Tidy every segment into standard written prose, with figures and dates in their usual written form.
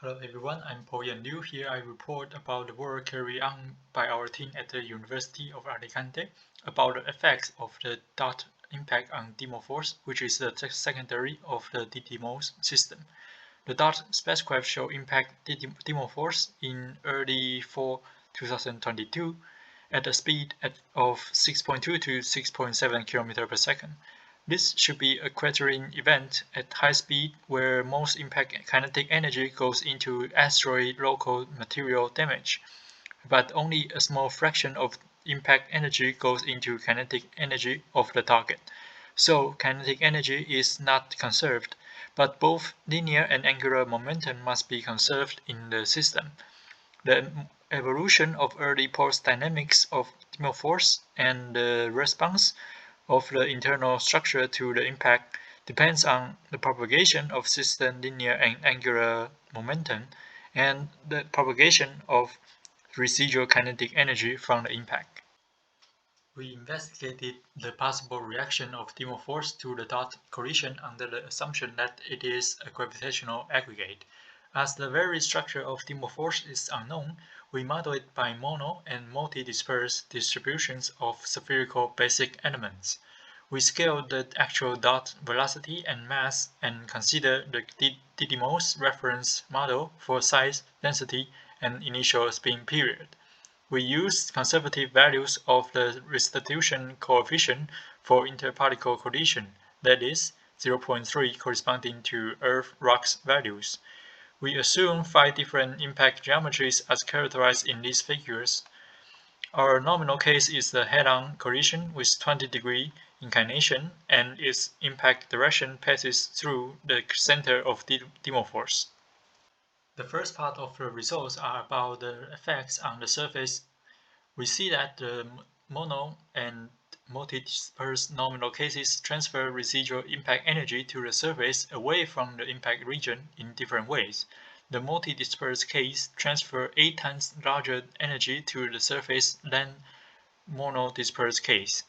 Hello everyone, I'm Paul Yan Liu. Here I report about the work carried on by our team at the University of Alicante about the effects of the dot impact on Dimorphos, which is the secondary of the Didymos system. The dot spacecraft show impact Dimorphos in early fall 2022 at a speed of 6.2 to 6.7 km per second. This should be a cratering event at high speed where most impact kinetic energy goes into asteroid local material damage, but only a small fraction of impact energy goes into kinetic energy of the target. So kinetic energy is not conserved, but both linear and angular momentum must be conserved in the system. The evolution of early pulse dynamics of Dimorphos and the response of the internal structure to the impact depends on the propagation of system linear and angular momentum and the propagation of residual kinetic energy from the impact. We investigated the possible reaction of Dimorphos to the dot collision under the assumption that it is a gravitational aggregate. As the very structure of Dimorphos is unknown, we model it by mono and multi-dispersed distributions of spherical basic elements. We scale the actual dot velocity and mass and consider the Didymos reference model for size, density, and initial spin period. We used conservative values of the restitution coefficient for interparticle collision, that is, 0.3 corresponding to Earth-rocks values. We assume 5 different impact geometries as characterized in these figures. Our nominal case is the head-on collision with 20-degree inclination, and its impact direction passes through the center of Dimorphos. The first part of the results are about the effects on the surface. We see that the mono and multi-dispersed nominal cases transfer residual impact energy to the surface away from the impact region in different ways. The multi-dispersed case transfer 8 times larger energy to the surface than mono-dispersed case.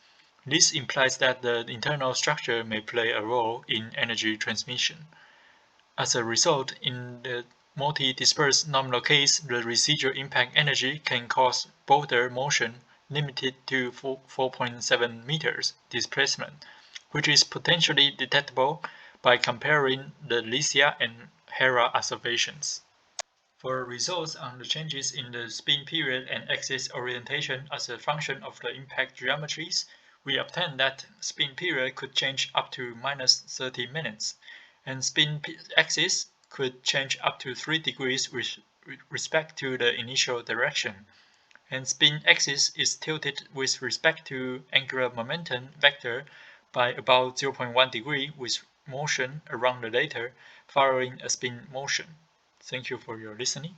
This implies that the internal structure may play a role in energy transmission. As a result, in the multi-dispersed nominal case, the residual impact energy can cause boulder motion limited to 4.7 meters displacement, which is potentially detectable by comparing the Lycia and Hera observations. For results on the changes in the spin period and axis orientation as a function of the impact geometries, we obtained that spin period could change up to minus 30 minutes, and spin axis could change up to 3 degrees with respect to the initial direction, and spin axis is tilted with respect to angular momentum vector by about 0.1 degree with motion around the later following a spin motion. Thank you for your listening.